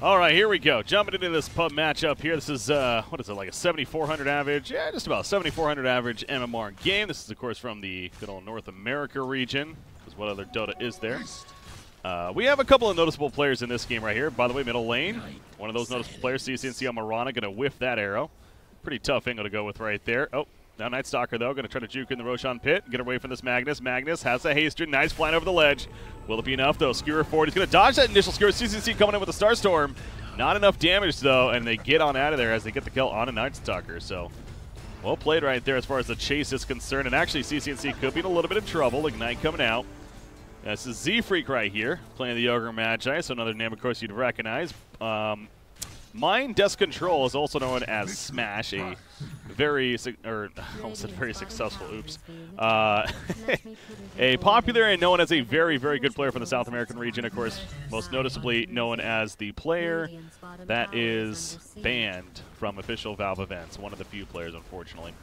All right, here we go. Jumping into this pub matchup here. This is, what is it, like a 7,400 average? Yeah, just about 7,400 average MMR game. This is, of course, from the good old North America region, because what other Dota is there? We have a couple of noticeable players in this game right here. By the way, middle lane, one of those noticeable players, CCnC on Mirana, going to whiff that arrow. Pretty tough angle to go with right there. Oh, now Night Stalker, though, going to try to juke in the Roshan pit, get away from this Magnus. Magnus has a haster, nice flying over the ledge. Will it be enough, though? Skewer forward, he's going to dodge that initial skewer. CCnC coming in with a Star Storm. Not enough damage, though, and they get on out of there as they get the kill on a Night Stalker. So, well played right there as far as the chase is concerned. And actually, CCnC could be in a little bit of trouble. Ignite coming out. This is Zfreek right here, playing the Ogre Magi, so another name, of course, you'd recognize. Mind Desk Control is also known as Smash, a very, almost said very successful, oops. A popular and known as a very, very good player from the South American region, of course, most noticeably known as the player that is banned from official Valve events. One of the few players, unfortunately.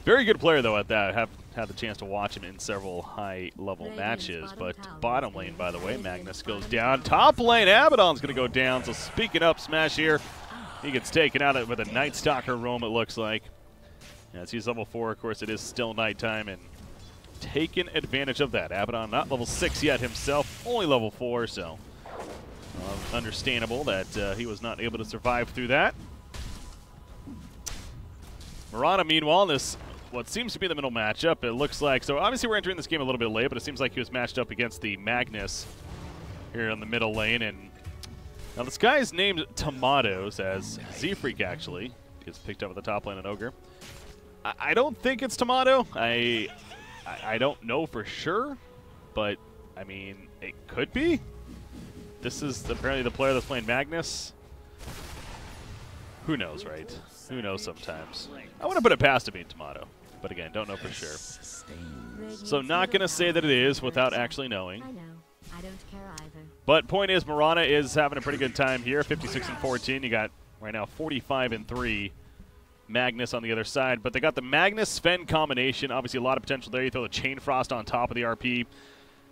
Very good player, though, at that. I have had the chance to watch him in several high-level matches. But bottom lane, by the way, Magnus goes down. Top lane, Abaddon's going to go down. So speaking up, Smash here. He gets taken out with a Night Stalker roam, it looks like. As he's level 4, of course, it is still nighttime, and taking advantage of that. Abaddon not level 6 yet himself, only level 4, so understandable that he was not able to survive through that. Mirana, meanwhile, in this what seems to be the middle matchup, it looks like. So obviously we're entering this game a little bit late, but it seems like he was matched up against the Magnus here on the middle lane. And now this guy is named Tomatoes, as Zfreek actually gets picked up at the top lane on Ogre. I don't think it's Tomato. I don't know for sure, but I mean, it could be. This is apparently the player that's playing Magnus. Who knows, right? Who knows sometimes. I want to put it past it being Tomato, but again, don't know for sure. So not going to say that it is without actually knowing. I don't care either. But point is, Mirana is having a pretty good time here. 56-14. You got right now 45-3. Magnus on the other side, but they got the Magnus Sven combination. Obviously, a lot of potential there. You throw the Chain Frost on top of the RP.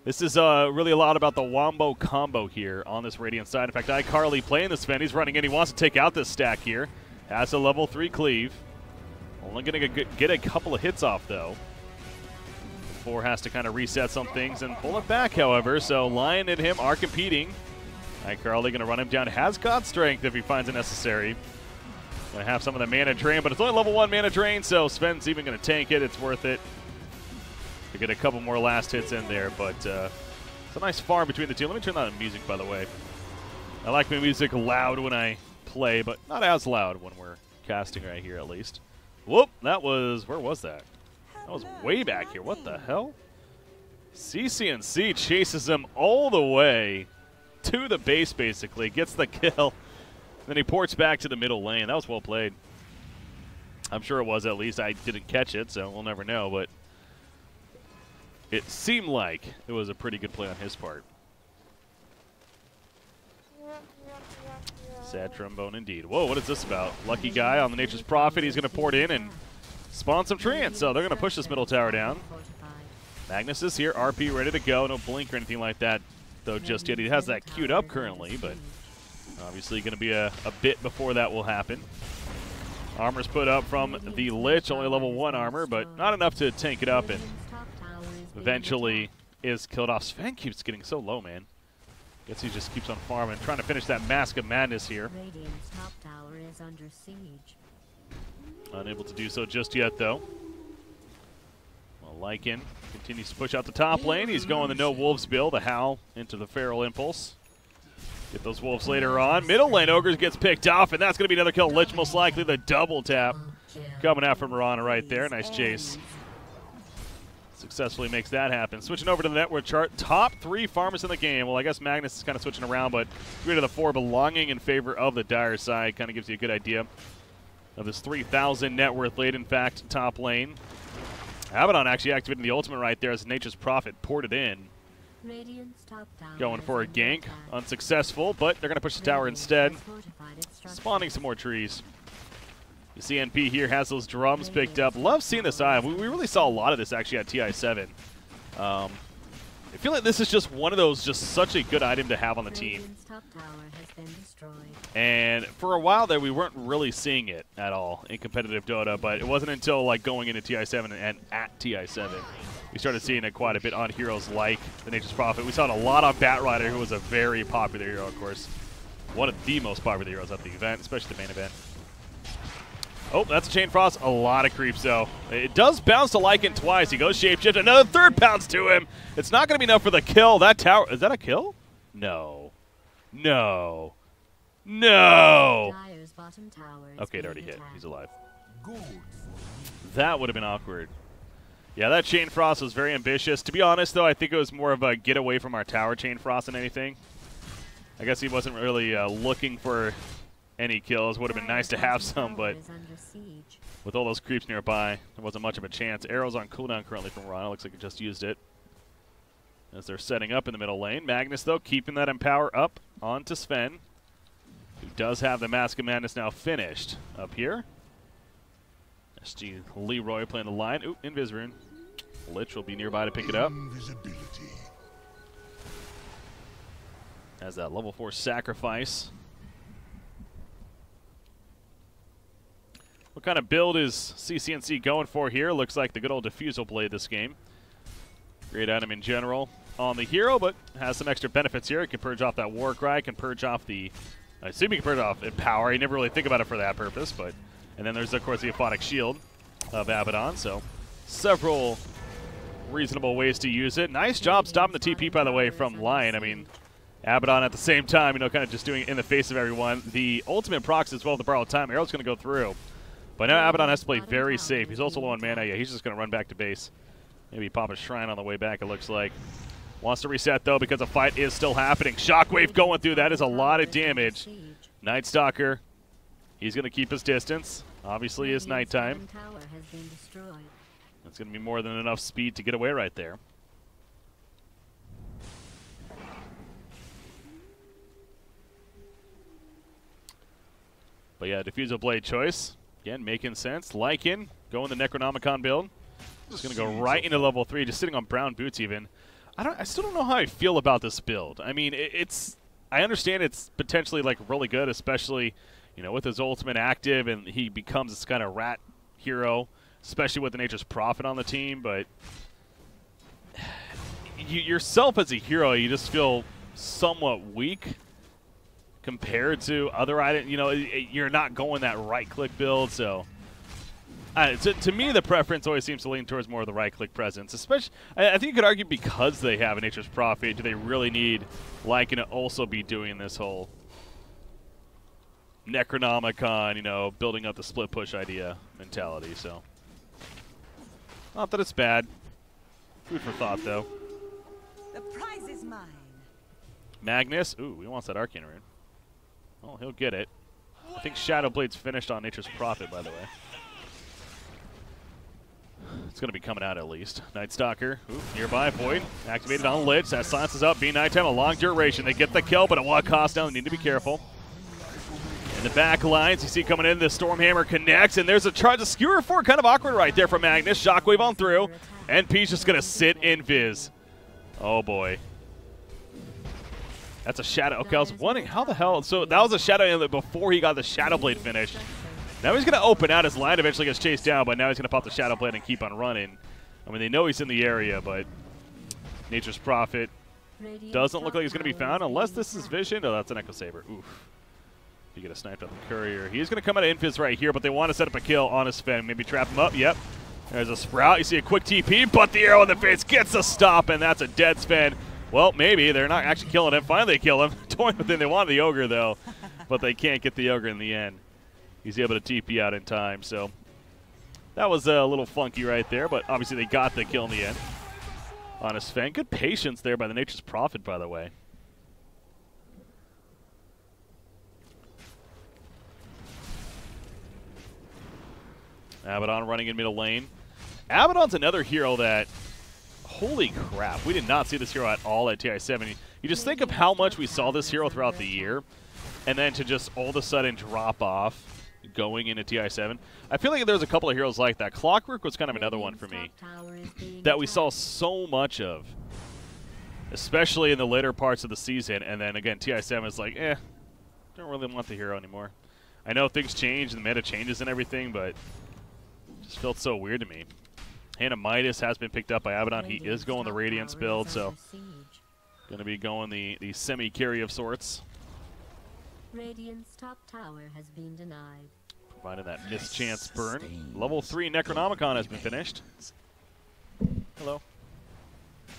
This is really a lot about the Wombo combo here on this Radiant side. In fact, iCarly playing the Sven. He's running in. He wants to take out this stack here. Has a level 3 cleave. Only going to get a couple of hits off, though. 4 has to kind of reset some things and pull it back, however. So Lion and him are competing. iCarly going to run him down. Has God Strength if he finds it necessary. Going to have some of the mana drain, but it's only level 1 mana drain, so Sven's even going to tank it. It's worth it to get a couple more last hits in there, but it's a nice farm between the two. Let me turn on the music, by the way. I like my music loud when I play, but not as loud when we're casting right here, at least. Whoop, that was, where was that? That was way back here. What the hell? CCnC chases him all the way to the base, basically. Gets the kill. Then he ports back to the middle lane. That was well played. I'm sure it was, at least. I didn't catch it, so we'll never know. But it seemed like it was a pretty good play on his part. Sad trombone indeed. Whoa, what is this about? Lucky guy on the Nature's Prophet. He's going to port in and spawn some treants. So they're going to push this middle tower down. Magnus is here. RP ready to go. No blink or anything like that, though, just yet. He has that queued up currently, but obviously going to be a bit before that will happen. Armor's put up from the Lich, only level 1 armor, but not enough to tank it up, and eventually is killed off. Sven keeps getting so low, man. Guess he just keeps on farming, trying to finish that Mask of Madness here. Radiant's top tower is under siege. Unable to do so just yet, though. Well, Lycan continues to push out the top lane. He's going the no Wolves build, a Howl into the Feral Impulse. Get those Wolves later on. Middle lane, Ogres gets picked off, and that's going to be another kill. Lich most likely the double tap coming out from Mirana right there. Nice chase. Successfully makes that happen. Switching over to the network chart. Top 3 farmers in the game. Well, I guess Magnus is kind of switching around, but 3 to the 4 belonging in favor of the Dire side. Kind of gives you a good idea of this 3,000 net worth late, in fact, top lane. Abaddon actually activating the ultimate right there as Nature's Prophet ported in. Going for a gank. Unsuccessful, but they're going to push the tower instead. Spawning some more trees. The CNP here has those drums picked up. Love seeing this eye. We really saw a lot of this actually at TI7. I feel like this is just one of those, just such a good item to have on the team. Radiant's top tower has been destroyed. And for a while there, we weren't really seeing it at all in competitive Dota, but it wasn't until like going into TI7 and at TI7 we started seeing it quite a bit on heroes like the Nature's Prophet. We saw it a lot on Batrider, who was a very popular hero, of course. One of the most popular heroes at the event, especially the main event. Oh, that's a Chain Frost. A lot of creeps, though. It does bounce to Lycan twice. He goes Shapeshift. Another third bounce to him. It's not going to be enough for the kill. That tower... Is that a kill? No. No. No. Dire's bottom tower is Okay, it already being hit. attacked. He's alive. That would have been awkward. Yeah, that Chain Frost was very ambitious. To be honest, though, I think it was more of a get away from our tower Chain Frost than anything. I guess he wasn't really looking for any kills. Would have been nice to have some, but with all those creeps nearby, there wasn't much of a chance. Arrow's on cooldown currently from Rana. Looks like he just used it. As they're setting up in the middle lane. Magnus, though, keeping that Empower up onto Sven, who does have the Mask of Madness now finished up here. SG Leroy playing the line. Ooh, Invis Rune. Lich will be nearby to pick it up. As that level 4 sacrifice. What kind of build is CCnC going for here? Looks like the good old Diffusal Blade this game. Great item in general on the hero, but has some extra benefits here. It can purge off that Warcry, can purge off the... I assume you can purge off Empower. You never really think about it for that purpose, but... And then there's, of course, the Aphonic Shield of Abaddon, so several reasonable ways to use it. Nice job stopping the TP, by the way, from Lion. I mean, Abaddon at the same time, you know, kind of just doing it in the face of everyone. The ultimate procs as well with the borrowed time. Arrow's going to go through. But now Abaddon has to play very safe. He's also low on mana. Yeah, he's just going to run back to base. Maybe pop a Shrine on the way back, it looks like. Wants to reset, though, because a fight is still happening. Shockwave going through. That is a lot of damage. Night Stalker. He's going to keep his distance. Obviously, it's nighttime. That's going to be more than enough speed to get away right there. But yeah, Diffusal Blade choice. Again, making sense. Lycan going the Necronomicon build. Just going to go right into level 3, just sitting on brown boots even. I still don't know how I feel about this build. I mean, I understand it's potentially like really good, especially, you know, with his ultimate active and he becomes this kind of rat hero, especially with the Nature's Prophet on the team, but yourself as a hero, you just feel somewhat weak compared to other items. You know, you're not going that right-click build, so to me, the preference always seems to lean towards more of the right-click presence. Especially, I think you could argue because they have a Nature's Prophet, do they really need Lycan to also be doing this whole Necronomicon, you know, building up the split push idea mentality? So, not that it's bad. Food for thought, though. The prize is mine. Magnus, ooh, he wants that Arcane Rune. Well, he'll get it. I think Shadow Blade's finished on Nature's Prophet, by the way. It's going to be coming out at least. Night Stalker, ooh, nearby, Void, activated on Lich. That silences up, being nighttime, a long duration. They get the kill, but at what cost now? They need to be careful. In the back lines, you see coming in, the Stormhammer connects, and there's a try to skewer for kind of awkward right there from Magnus. Shockwave on through, and P's just going to sit in Viz. Oh, boy. That's a Shadow. Okay, I was wondering, how the hell? So that was a Shadow before he got the Shadow Blade finished. Now he's going to open out. His line eventually gets chased down, but now he's going to pop the Shadow Blade and keep on running. I mean, they know he's in the area, but Nature's Prophet doesn't look like he's going to be found unless this is Vision. Oh, that's an Echo Saber. Oof. You get a sniped up the Courier. He's going to come out of Invis right here, but they want to set up a kill on his Sven. Maybe trap him up. Yep. There's a Sprout. You see a quick TP, but the arrow in the face gets a stop, and that's a dead Sven. Well, maybe. They're not actually killing him. Finally, they kill him. Toying with him. They want the Ogre, though, but they can't get the Ogre in the end. He's able to TP out in time, so that was a little funky right there, but obviously they got the kill in the end on his Sven. Good patience there by the Nature's Prophet, by the way. Abaddon running in middle lane. Abaddon's another hero that, holy crap, we did not see this hero at all at TI7. You just think of how much we saw this hero throughout the year, and then to just all of a sudden drop off going into TI7. I feel like there's a couple of heroes like that. Clockwork was kind of another one for me that we saw so much of especially in the later parts of the season. And then again, TI7 is like, don't really want the hero anymore. I know things change and the meta changes and everything, but it just felt so weird to me. Hannah Midas has been picked up by Abaddon. He is going the Radiance build, so going to be going the semi-carry of sorts. Radiant's top tower has been denied. Providing that mischance burn. Level 3 Necronomicon has been finished. Hello.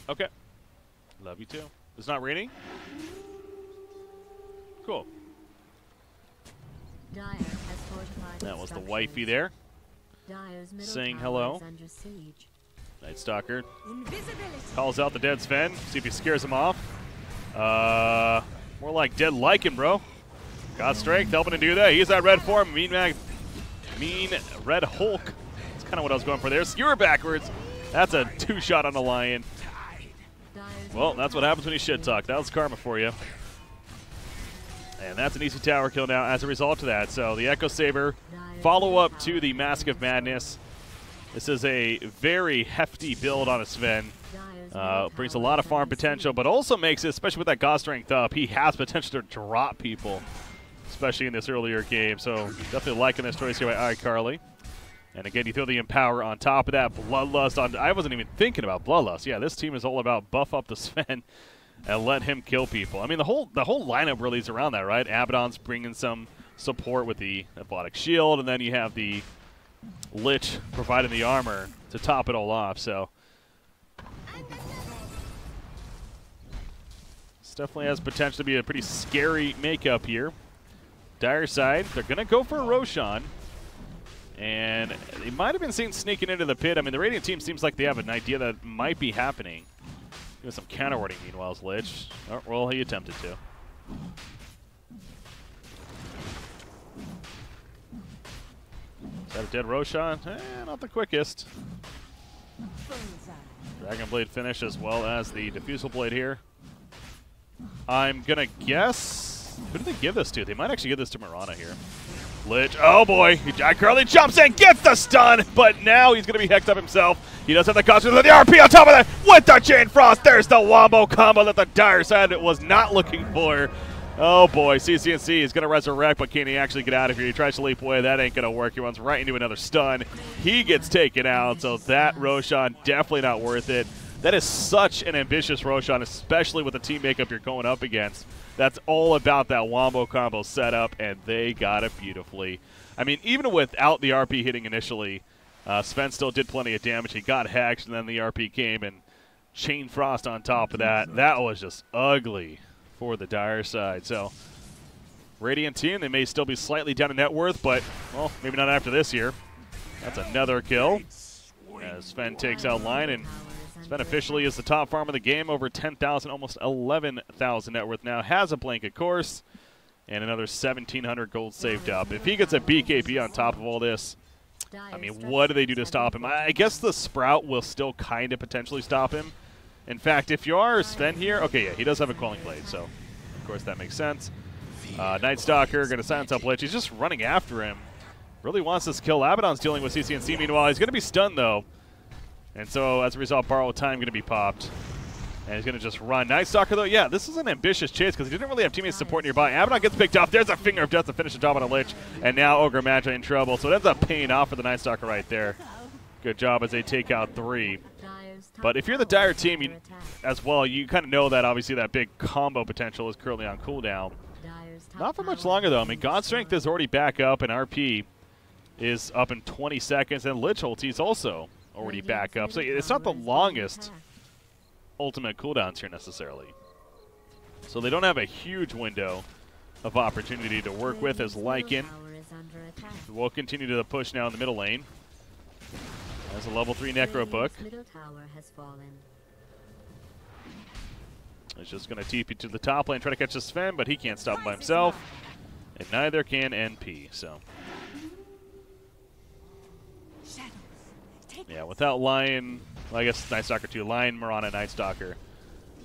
Okay. Love you too. It's not raining? Cool. Dire has fortified That was the structures. wifey there. Dire's middle saying tower hello. is under siege. Night Stalker Invisibility. calls out the dead Sven. See if he scares him off. More like dead Lycan, bro. Got strength, helping to do that. He's that red form. Mean Red Hulk. That's kind of what I was going for there. Skewer backwards. That's a 2-shot on the Lion. Dire's Well, middle that's what tower happens when you is shit talk. That was karma for you. And that's an easy tower kill now as a result of that. So the Echo Saber, follow up to the Mask of Madness. This is a very hefty build on a Sven. Dire's middle Brings a tower lot of is farm under potential, siege. but also makes it, especially with that God strength up, he has potential to drop people, especially in this earlier game. So definitely liking this choice here by iCarly. And again, you throw the Empower on top of that. Bloodlust on. I wasn't even thinking about Bloodlust. Yeah, this team is all about buff up the Sven and let him kill people. I mean, the whole lineup really is around that, right? Abaddon's bringing some support with the Athletic Shield, and then you have the Lich providing the armor to top it all off. So this definitely has potential to be a pretty scary makeup here. Dire side, they're going to go for a Roshan. And they might have been seen sneaking into the pit. I mean, the Radiant team seems like they have an idea that might be happening. Doing some counter-warding, meanwhile, is Lich. Oh, well, he attempted to. Is that a dead Roshan? Not the quickest. Bullseye. Dragon Blade finish as well as the Diffusal Blade here. I'm going to guess... Who do they give this to? They might actually give this to Mirana here. Lich. Oh boy. iCarly jumps in, gets the stun, but now he's going to be hecked up himself. He does have the costume with the RP on top of that with the Chain Frost. There's the wombo combo that the Dire side was not looking for. Oh boy. CCnC is going to resurrect, but can he actually get out of here? He tries to leap away. That ain't going to work. He runs right into another stun. He gets taken out, so that Roshan definitely not worth it. That is such an ambitious Roshan, especially with the team makeup you're going up against. That's all about that wombo combo setup, and they got it beautifully. I mean, even without the RP hitting initially, Sven still did plenty of damage. He got hacked, and then the RP came, and Chain Frost on top of that. That was just ugly for the Dire side. So, Radiant team, they may still be slightly down in net worth, but, well, maybe not after this year. That's another kill as Sven takes out Line, and Sven officially is the top farm of the game, over 10,000, almost 11,000 net worth now. Has a blanket course and another 1,700 gold saved up. If he gets a BKB on top of all this, I mean, what do they do to stop him? I guess the Sprout will still kind of potentially stop him. In fact, if you are Sven here, okay, yeah, he does have a Quelling Blade, so of course that makes sense. Night Stalker going to silence up Lich. He's just running after him. Really wants this kill. Abaddon's dealing with CCnC meanwhile. He's going to be stunned, though. And so, as a result, Borrowed Time going to be popped. And he's going to just run. Night Stalker, though, yeah, this is an ambitious chase because he didn't really have teammates support nearby. Abaddon gets picked off. There's a Finger of Death to finish the job on a Lich. And now Ogre Magi in trouble. So it ends up paying off for the Night Stalker right there. Good job as they take out 3. But if you're the Dire team, you, as well, you kind of know that, obviously, that big combo potential is currently on cooldown. Not for much longer, though. I mean, God Strength is already back up, and RP is up in 20 seconds. And Lich ulti is also already back up. So it's not the longest ultimate cooldowns here necessarily. So they don't have a huge window of opportunity to work with as Lycan. We'll continue to push now in the middle lane. As a level 3 Necro Book. He's just going to TP to the top lane, try to catch the Sven, but he can't stop him by himself. And neither can NP, so. Yeah, without Lion, well, I guess Night Stalker 2, Lion, Mirana, Night Stalker.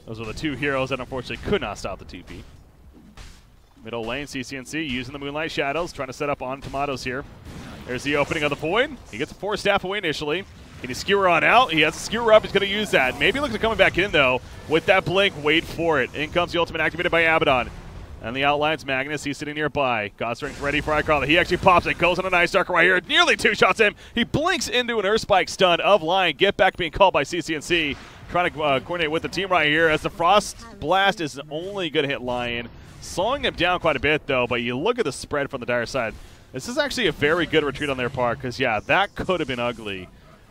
Those were the 2 heroes that unfortunately could not stop the TP. Middle lane, CCnC using the Moonlight Shadows, trying to set up on Tomatoes here. There's the opening of the Void. He gets a 4 staff away initially. Can he skewer on out? He has a skewer up. He's going to use that. Maybe looks at coming back in, though. With that blink, wait for it. In comes the ultimate activated by Abaddon. And the outlines Magnus. He's sitting nearby. Godstrength ready for Icarly. He actually pops it. Goes on a nice darker right here. Nearly two-shots him. He blinks into an Earth Spike stun of Lion. Get back being called by CCnC. Trying to coordinate with the team right here as the Frost Blast is only going to hit Lion. Slowing him down quite a bit, though. But you look at the spread from the Dire side. This is actually a very good retreat on their part because, yeah, that could have been ugly.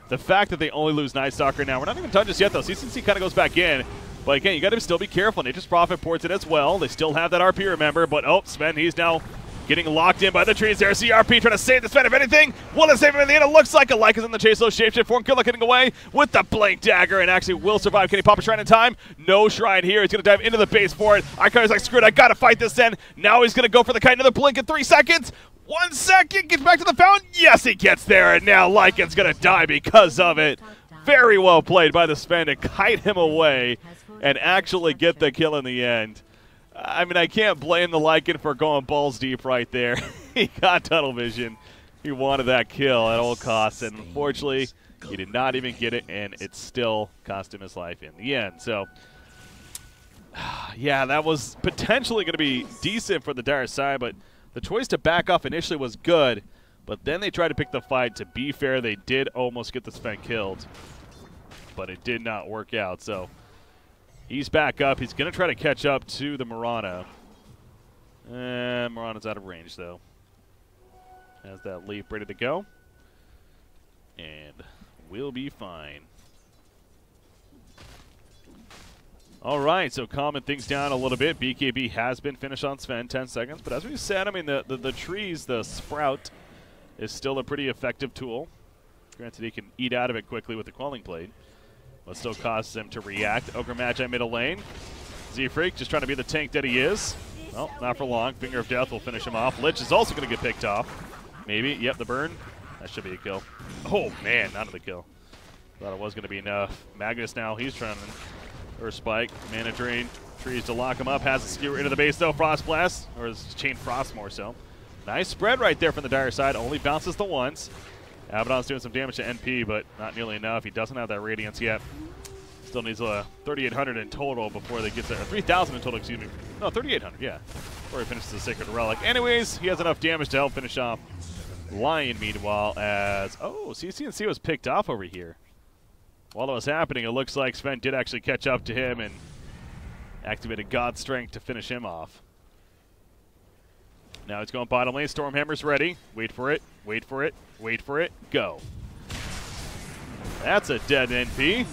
The fact that they only lose Night Stalker now, we're not even done just yet, though. CCnC kind of goes back in. But again, you got to still be careful. Nature's Prophet ports it as well. They still have that RP, remember. But, oh, Sven, he's now getting locked in by the trees there. CRP trying to save the Sven, if anything. Will it save him in the end? It looks like Alike is in the chase, though. Shapeshift form, Killer getting away with the Blink Dagger and actually will survive. Can he pop a Shrine in time? No Shrine here. He's going to dive into the base for it. Icarly's like, screw it, I got to fight this then. Now he's going to go for the kite. Another Blink in 3 seconds. 1 second, gets back to the fountain. Yes, he gets there, and now Lycan's going to die because of it. Very well played by the Sven to kite him away and actually get the kill in the end. I mean, I can't blame the Lycan for going balls deep right there. He got tunnel vision. He wanted that kill at all costs, and unfortunately, he did not even get it, and it still cost him his life in the end. So, yeah, that was potentially going to be decent for the Dire side, but the choice to back off initially was good, but then they tried to pick the fight. To be fair, they did almost get the Sven killed, but it did not work out. So he's back up. He's going to try to catch up to the Mirana. Mirana's out of range, though. Has that leap ready to go, and we'll be fine. All right, so calming things down a little bit. BKB has been finished on Sven, 10 seconds. But as we said, I mean, the trees, the Sprout, is still a pretty effective tool. Granted, he can eat out of it quickly with the Quelling Blade, but still causes him to react. Ogre Magi middle lane. Zfreek just trying to be the tank that he is. Well, not for long. Finger of Death will finish him off. Lich is also going to get picked off. Maybe. Yep, the burn. That should be a kill. Oh, man, not the kill. Thought it was going to be enough. Magnus now, he's trying to... Or Spike, Mana Drain, trees to lock him up, has a skewer into the base though, Frost Blast, or is Chain Frost more so. Nice spread right there from the Dire side, only bounces the once. Abaddon's doing some damage to NP, but not nearly enough. He doesn't have that Radiance yet. Still needs 3,800 in total before they get there. 3,000 in total, excuse me. No, 3,800, yeah. Before he finishes the Sacred Relic. Anyways, he has enough damage to help finish off Lion meanwhile as, oh, CCnC was picked off over here. While it was happening, it looks like Sven did actually catch up to him and activated God's Strength to finish him off. Now he's going bottom lane. Stormhammer's ready. Wait for it. Wait for it. Wait for it. Go. That's a dead NP.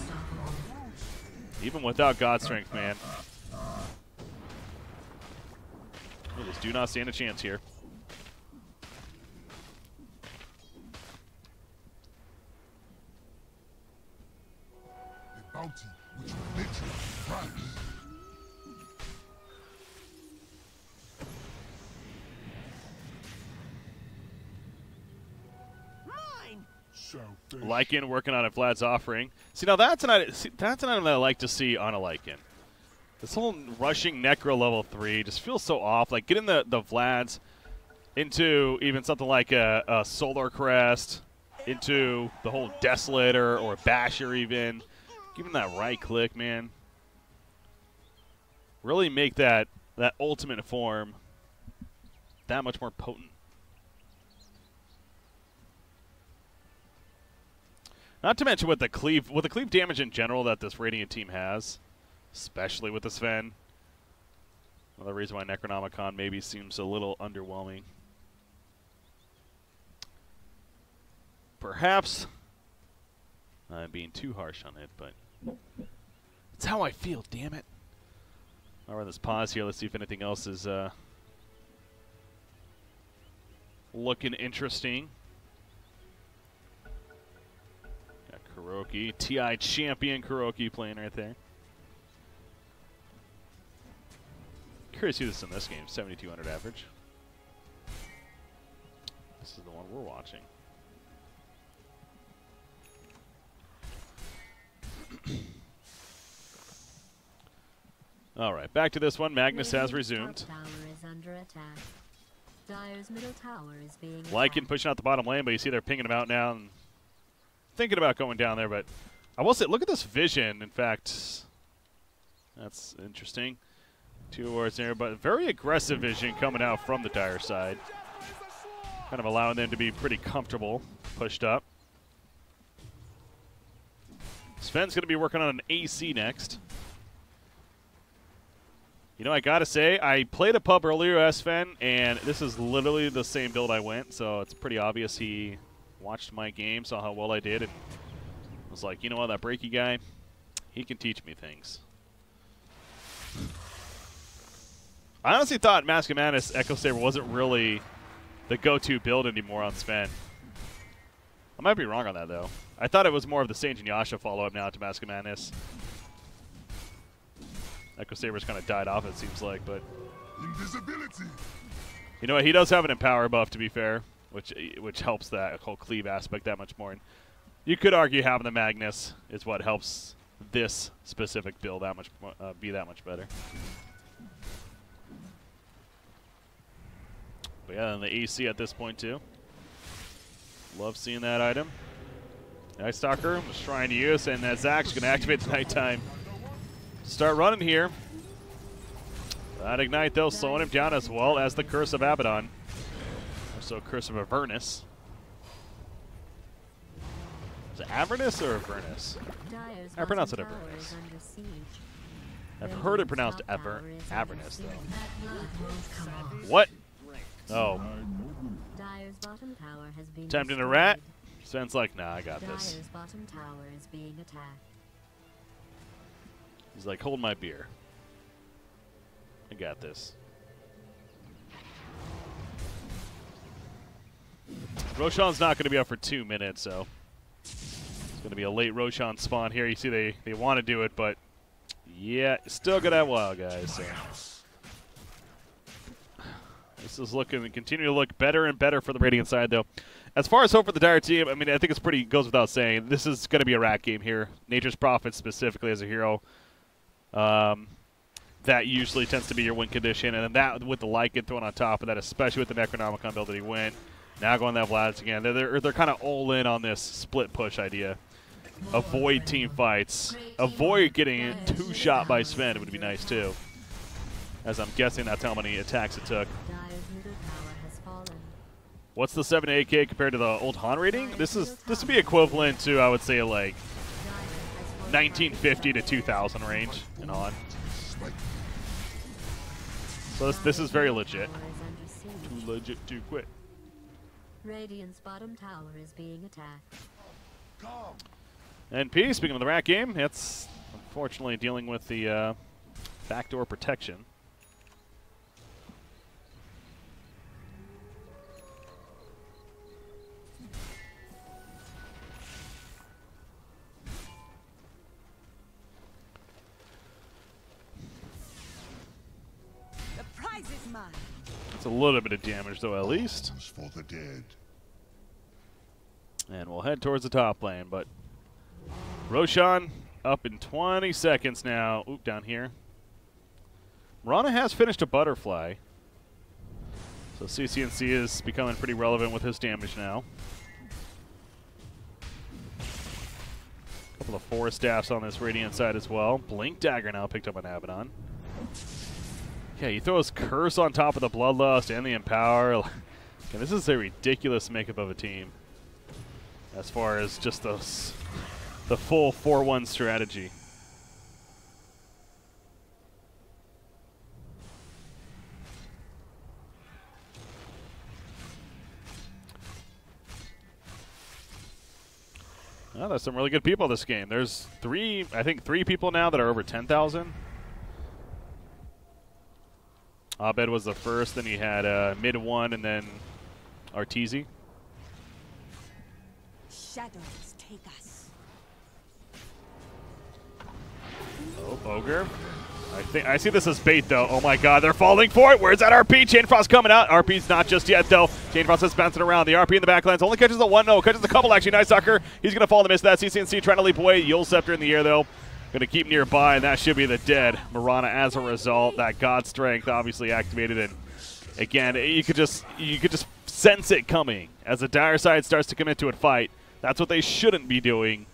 Even without God's Strength, man. They just do not stand a chance here. Bounty, which literally price. Lycan working on it. Vlad's offering. See, now that's an item that I like to see on a Lycan. This whole rushing Necro level 3 just feels so off. Like getting the Vlads into even something like a Solar Crest, into the whole Desolator or Basher even. Give him that right click, man. Really make that ultimate form that much more potent. Not to mention with the cleave damage in general that this Radiant team has, especially with the Sven. Another reason why Necronomicon maybe seems a little underwhelming. Perhaps I'm being too harsh on it, but it's how I feel, damn it. I'll run this pause here. Let's see if anything else is looking interesting. Got Kuroki, TI champion Kuroki playing right there. Curious who this is in this game. 7,200 average. This is the one we're watching. All right, back to this one. Magnus has resumed. Dire's middle tower is being Lycan pushing out the bottom lane, but you see they're pinging him out now. And thinking about going down there, but I will say, look at this vision. In fact, that's interesting. 2 wards there, but very aggressive vision coming out from the Dire side. Kind of allowing them to be pretty comfortable, pushed up. Sven's going to be working on an AC next. You know, I got to say, I played a pub earlier as Sven, and this is literally the same build I went, so it's pretty obvious he watched my game, saw how well I did, and was like, you know what, that breaky guy, he can teach me things. I honestly thought Mask of Madness Echo Saber wasn't really the go-to build anymore on Sven. I might be wrong on that, though. I thought it was more of the Sage and Yasha follow-up now to Mask of Madness. Echo Saber's kind of died off, it seems like, but Invisibility. you know what? He does have an Empower buff, to be fair, which helps that whole cleave aspect that much more. And you could argue having the Magnus is what helps this specific build that much be that much better. But yeah, and the AC at this point too. Love seeing that item. Night Stalker was trying to use, and Zach's going to activate the nighttime. Start running here. That Ignite, though, slowing him down as well as the Curse of Abaddon. Also, Curse of Avernus. Is it Avernus or Avernus? I pronounce it Avernus. I've heard it pronounced Avernus, though. What? Oh. Tempting a rat? Sven's like, nah, I got this. Dire's bottom tower is being attacked. He's like, hold my beer. I got this. Roshan's not going to be up for 2 minutes, so it's going to be a late Roshan spawn here. You see they want to do it, but yeah, still going to have a while, guys. So. This is looking, continue to look better and better for the Radiant side, though. As far as hope for the Dire team, I mean, I think it's pretty, goes without saying. This is going to be a rat game here. Nature's Prophet specifically as a hero. That usually tends to be your win condition, and then that with the Lycan thrown on top of that, especially with the Necronomicon build that he went. Now going that Vlad's again. They're kind of all in on this split push idea. Avoid team fights. Avoid getting 2-shot by Sven would be nice too. As I'm guessing that's how many attacks it took. What's the 7 to 8K compared to the old Han rating? This would be equivalent to, I would say, like 1950 to 2000 range in Han. So this is very legit. Too legit to quit. Radiant's bottom tower is being attacked. And P, speaking of the rat game, it's unfortunately dealing with the backdoor protection. It's a little bit of damage, though, at least. For the dead. And we'll head towards the top lane, but Roshan up in 20 seconds now. Oop, down here. Mirana has finished a butterfly. So CCnC is becoming pretty relevant with his damage now. A couple of forest staffs on this Radiant side as well. Blink Dagger now picked up on Abaddon. Yeah, he throws Curse on top of the Bloodlust and the Empower. Okay, this is a ridiculous makeup of a team as far as just the full 4-1 strategy. Well, there's some really good people this game. There's I think three people now that are over 10,000. Abed was the first, then he had mid one, and then Arteezy. Shadows take us. Oh, Ogre. I see this as bait, though. Oh my god, they're falling for it. Where's that RP? Chainfrost coming out. RP's not just yet, though. Chainfrost is bouncing around. The RP in the backlands only catches the one. No, catches the couple, actually. Nice Sucker. He's going to fall in the midst of that. CCnC trying to leap away. Yule Scepter in the air, though. Going to keep nearby, and that should be the dead Mirana as a result. That God Strength obviously activated, and again, you could just sense it coming as the Dire side starts to commit to a fight. That's what they shouldn't be doing.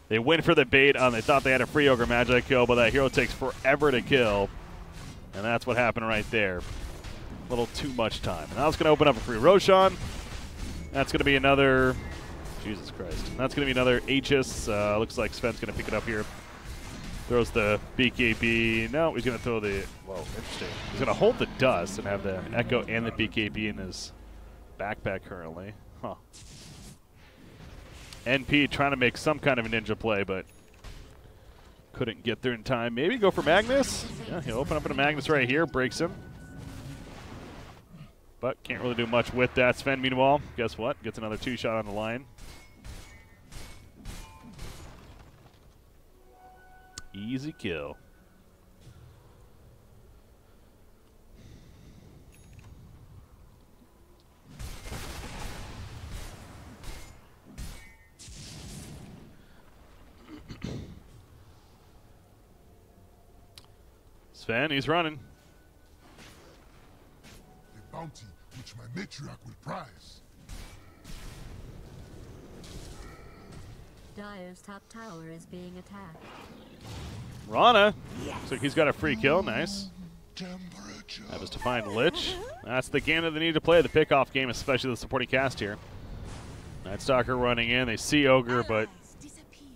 They went for the bait on. They thought they had a free Ogre Magi kill, but that hero takes forever to kill. And that's what happened right there. A little too much time. And now it's going to open up a free Roshan. That's going to be another... Jesus Christ. That's going to be another Aegis. Looks like Sven's going to pick it up here. Throws the BKB. No, he's going to throw the... Whoa, interesting. He's going to hold the Dust and have the Echo and the BKB in his backpack currently. Huh. NP trying to make some kind of a ninja play, but couldn't get there in time. Maybe go for Magnus? Yeah, he'll open up into Magnus right here, breaks him. But can't really do much with that. Sven, meanwhile, guess what? Gets another 2-shot on the line. Easy kill. Sven, he's running. The bounty which my matriarch will prize. Dire's top tower is being attacked. Rana. Looks like he's got a free kill. Nice. Temperature. That was to find Lich. That's the game that they need to play, the pickoff game, especially the supporting cast here. Night Stalker running in. They see Ogre, but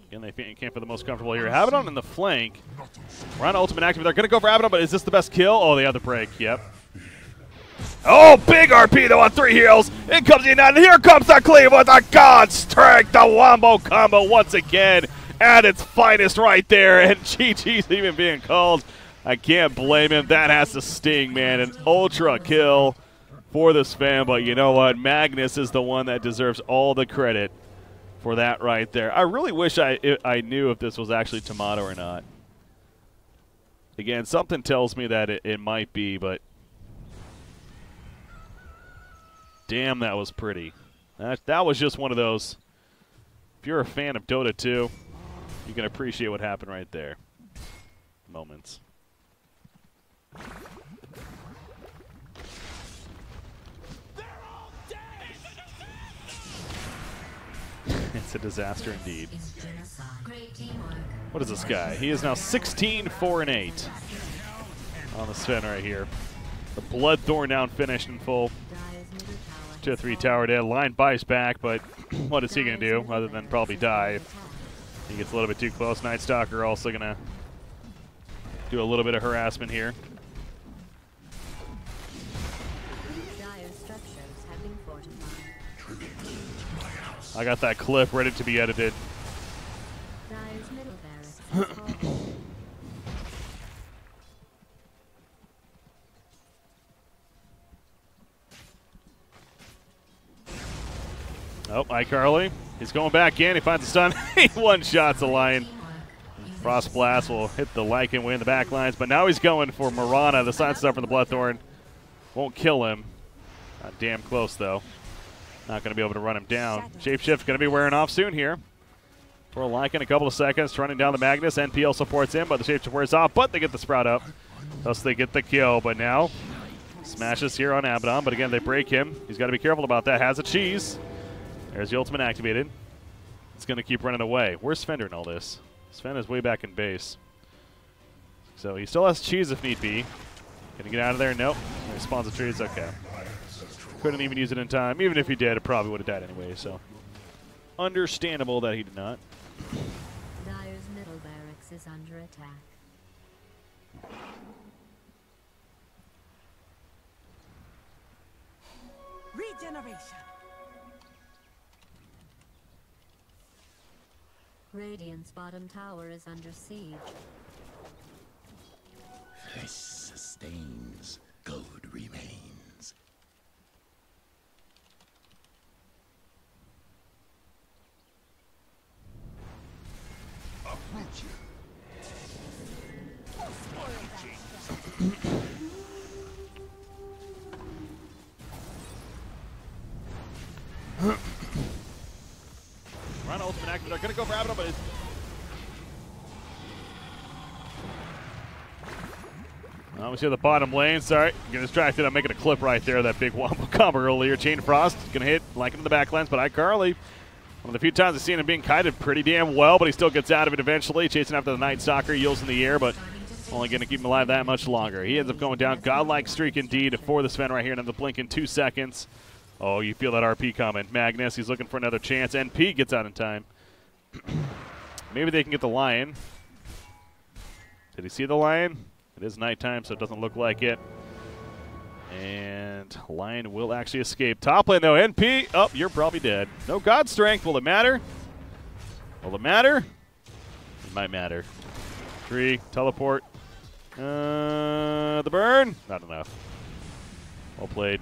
again, they can't feel the most comfortable here. Abaddon in the flank. Rana ultimate active. They're going to go for Abaddon, but is this the best kill? Oh, they have the break. Yep. Oh, big RP though on 3 heals. In comes the United. Here comes the Cleave with a God Strike. The Wombo combo once again at its finest right there. And GG's even being called. I can't blame him. That has to sting, man. An ultra kill for this fan. But you know what? Magnus is the one that deserves all the credit for that right there. I really wish I knew if this was actually Tomato or not. Again, something tells me that it might be, but damn, that was pretty. That was just one of those. If you're a fan of Dota 2, you can appreciate what happened right there. Moments. It's a disaster indeed. What is this guy? He is now 16-4-8 on the Sven right here. The Bloodthorn down finished in full. 2-3 tower dead. Line buys back, but what is he going to do other than probably die if he gets a little bit too close? Night Stalker also going to do a little bit of harassment here. I got that clip ready to be edited. Oh, iCarly. He's going back in. He finds a stun. He one-shots the Lion. Frost Blast will hit the Lycan way in the back lines, but now he's going for Mirana. The side stuff from the Bloodthorn won't kill him. Not damn close, though. Not going to be able to run him down. Shapeshift going to be wearing off soon here. For Lycan, a couple of seconds, running down the Magnus. NPL supports him, but the Shapeshift wears off, but they get the Sprout up. Thus they get the kill, but now smashes here on Abaddon, but again, they break him. He's got to be careful about that. Has a cheese. There's the ultimate activated. It's going to keep running away. Where's Fender in all this? Sven is way back in base. So he still has cheese if need be. Can he get out of there? Nope. He spawns a trees. Okay. Couldn't even use it in time. Even if he did, it probably would have died anyway. So understandable that he did not. Dire's middle barracks is under attack. Regeneration. Radiant's bottom tower is under siege. This sustains, gold remains. Approaching. Run ultimate active. They're going to go for Abaddon, but it's... We see the bottom lane. Sorry, get distracted. I'm making a clip right there. That big wombo combo earlier. Chain Frost going to hit, like in the backlines, but iCarly One of the few times I've seen him being kited pretty damn well, but he still gets out of it eventually, chasing after the Night Stalker, Yields in the air, but only going to keep him alive that much longer. He ends up going down. Godlike streak indeed for the Sven right here, and then the blink in 2 seconds. Oh, you feel that RP coming. Magnus, he's looking for another chance. NP gets out in time. Maybe they can get the Lion. Did he see the Lion? It is nighttime, so it doesn't look like it. And Lion will actually escape. Top lane, though. NP. Oh, you're probably dead. No God Strength. Will it matter? Will it matter? It might matter. Tree. Teleport. The burn. Not enough. Well played.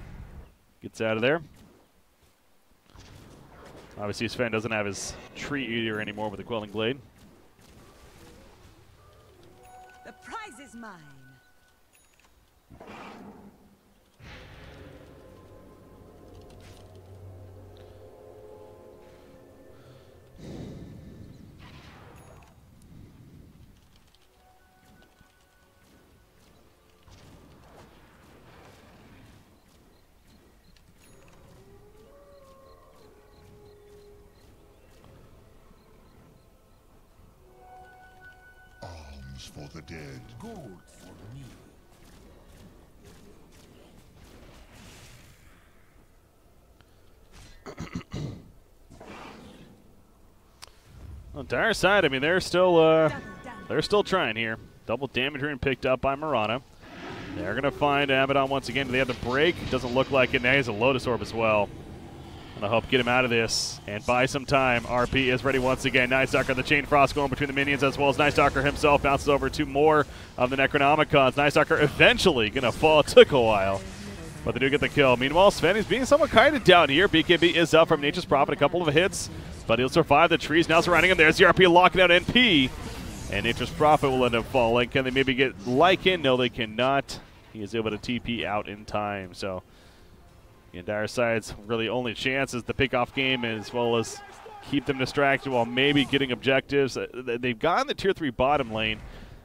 Gets out of there. Obviously, Sven doesn't have his Tree Eater anymore with the Quelling Blade. The prize is mine. For the dead. Gold for me. On dire side, I mean, they're still trying here. Double damage rune picked up by Mirana. They're gonna find Abaddon once again. Do they have the break? Doesn't look like it. Now he has a Lotus Orb as well. Gonna help get him out of this and buy some time. RP is ready once again. Night Stalker, the Chain Frost going between the minions, as well as Night Stalker himself bounces over to more of the Necronomicons. Night Stalker eventually gonna fall. It took a while, but they do get the kill. Meanwhile, Sven is being somewhat kited down here. BKB is up from Nature's Prophet, a couple of hits, but he'll survive. The trees now surrounding him. There's the RP locking out NP, and Nature's Prophet will end up falling. Can they maybe get Lycan? No, they cannot. He is able to TP out in time, so in dire side's really only chance is the pick-off game, as well as keep them distracted while maybe getting objectives. They've gotten the tier 3 bottom lane,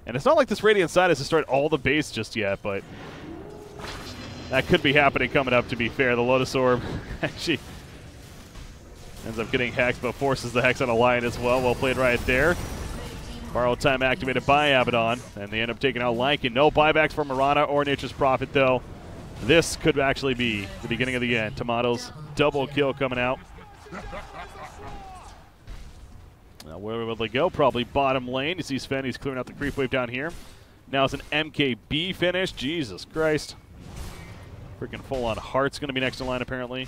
and it's not like this Radiant side has destroyed all the base just yet, but that could be happening coming up, to be fair. The Lotus Orb actually ends up getting hexed, but forces the hex on a Lion as well. Well played right there. Borrowed time activated by Abaddon, and they end up taking out Lycan. No buybacks from Mirana or Nature's Prophet, though. This could actually be the beginning of the end. Tomatoes, double kill coming out. Now where will they go? Probably bottom lane. You see Sven, he's clearing out the creep wave down here. Now it's an MKB finish. Jesus Christ. Freaking full-on Heart's going to be next in line, apparently.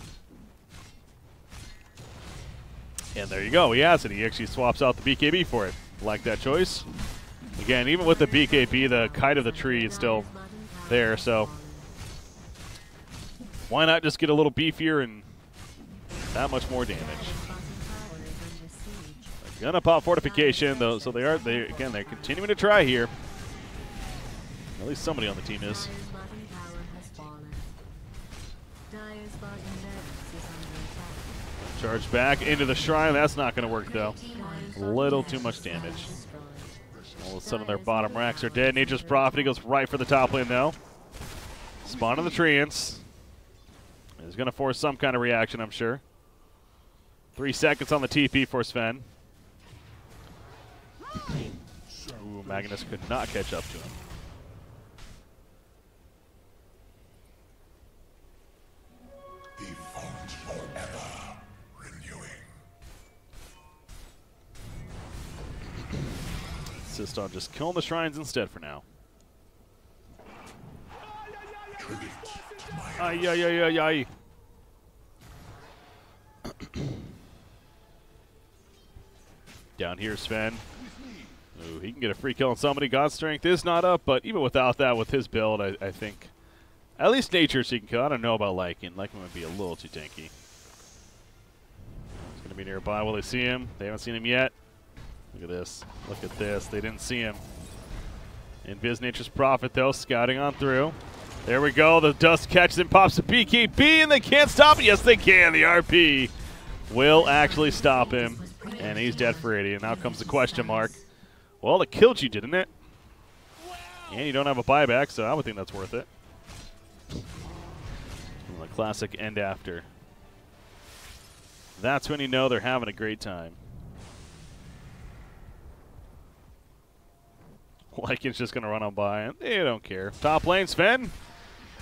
And there you go. He has it. He actually swaps out the BKB for it. Like that choice. Again, even with the BKB, the kite of the tree is still there, so why not just get a little beefier and that much more damage? They're gonna pop fortification though, so they're continuing to try here. At least somebody on the team is. Charge back into the shrine. That's not gonna work though. A little too much damage. All of a sudden their bottom racks are dead. Nature's Prophet, he goes right for the top lane though. Spawn on the treants. Is going to force some kind of reaction, I'm sure. 3 seconds on the TP for Sven. Ooh, Magnus could not catch up to him. The vault forever renewing. Insist on just killing the shrines instead for now. Ay, ay, ay, ay, ay. Down here, Sven. Ooh, he can get a free kill on somebody. God's Strength is not up, but even without that, with his build, I think at least Nature's he can kill. I don't know about Lycan. Lycan would be a little too tanky. He's going to be nearby. Will they see him? They haven't seen him yet. Look at this. Look at this. They didn't see him. Invis Nature's Prophet, though, scouting on through. There we go. The dust catches him, pops a BKB, and they can't stop it. Yes, they can. The RP will actually stop him, and he's dead for 80. And now comes the question mark. Well, it killed you, didn't it? And you don't have a buyback, so I would think that's worth it. The classic end after. That's when you know they're having a great time. Lycan's just going to run on by, and they don't care. Top lane, Sven.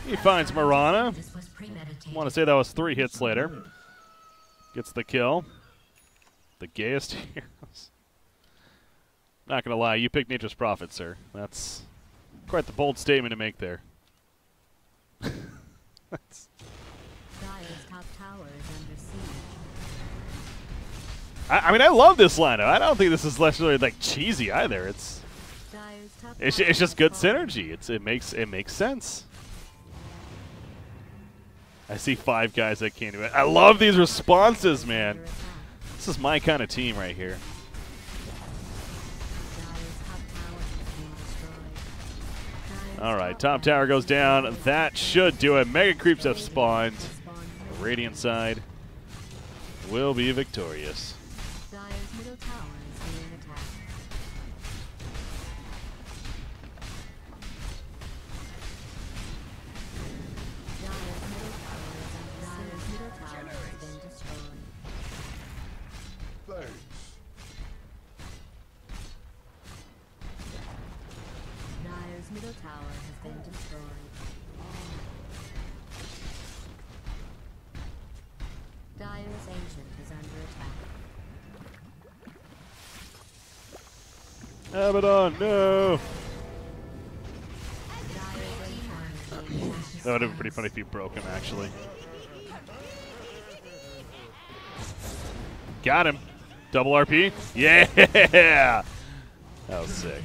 He finds Mirana. This was premeditated. I want to say that was 3 hits later. Gets the kill. The gayest heroes. Not going to lie, you picked Nature's Prophet, sir. That's quite the bold statement to make there. That's Dire's top tower is under siege. I mean, I love this lineup. I don't think this is necessarily like cheesy either. It's Dire's top it's tower just has good fallen. synergy. It makes sense. I see 5 guys that can't do it. I love these responses, man. Under attack. This is my kind of team right here. Dire's top tower has been destroyed. Dire's All right, top tower goes down. That should do it. Mega creeps have spawned. spawned. The Radiant side will be victorious. Dire's middle tower is being attacked. Dire's middle tower has been destroyed. Thanks. Dire's middle tower has been destroyed. Dire's ancient is under attack. Abaddon, no! Dire's ancient is being attacked. That would have been pretty funny if you broke him, actually. Got him. Double RP. Yeah! That was sick.